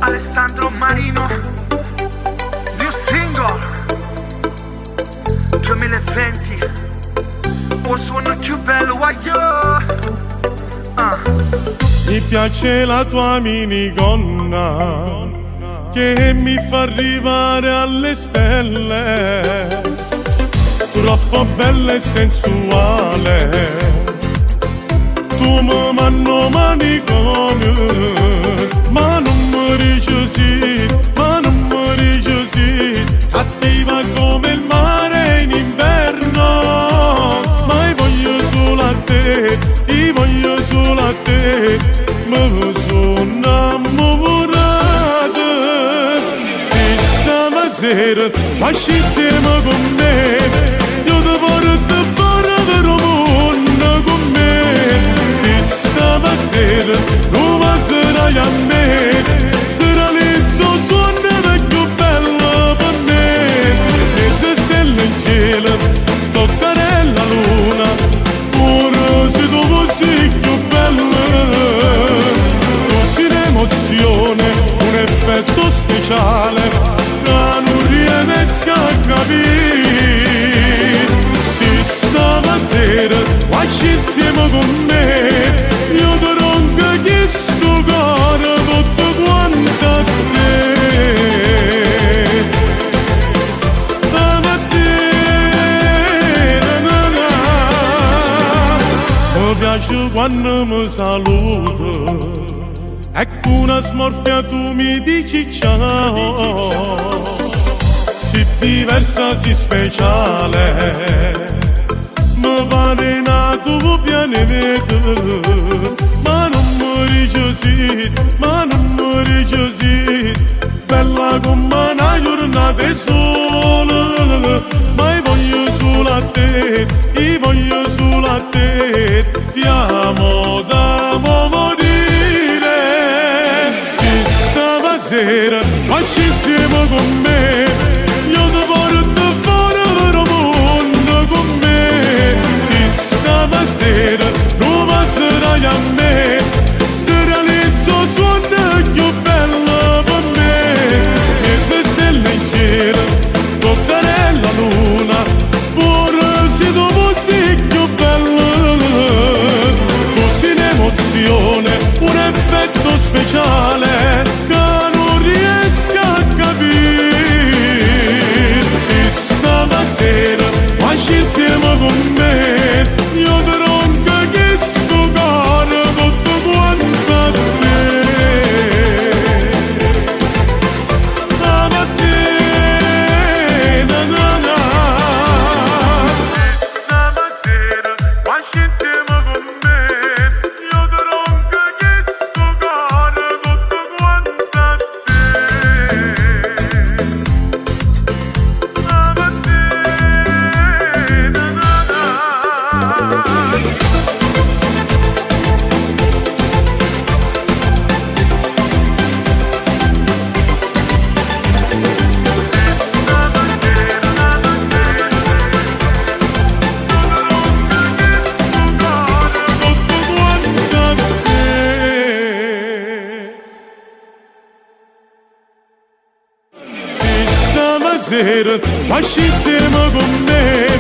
Alessandro Marino, new single 2020, o suono più bello, Mi piace la tua minigonna che mi fa arrivare alle stelle, troppo bella e sensuale. Tu mi manno manicone, ma non muori così, ma non muori così, cattiva come il mare in inverno. Ma io voglio solo a te, io voglio solo a te, mi sono innamorato. Se stasera passi insieme con me, io ti porto fuori per il mondo con me. Stasera non passerai a me, sarà l'izzo suono più bello per me. Mezze stelle in cielo, toccare la luna, ora se tu fossi più bello. Così l'emozione, un effetto speciale, che non riesco a capire. Se stasera vai insieme con me, io ti ronco questo cuore tutto quanto a te. A te, na, na. Mi piace quando mi saluto e con una smorfia tu mi dici ciao. Si diversa, si speciale, mi pare nato pianeta, ma non muori così, ma non muori così, bella come una giornata sola. Ma io voglio solo a te, io voglio solo a te, ti amo da morire. Se stasera passi insieme con me, io ti porto fuori per il mondo con me. Se stasera non passerai a me, sarà l'izzo suono più bello per me. Mezze stelle in cielo, toccare la luna, pure se tu fossi più bello. Così l'emozione, un effetto speciale, che non riesco a capire. Se stasera vai insieme con me, io ti ronco questo cuore tutto quanto a te. A te, na na na. stasera vai insieme con me, io ti ronco questo cuore tutto quanto a te. A te, na na na. Stasera passi insieme con me,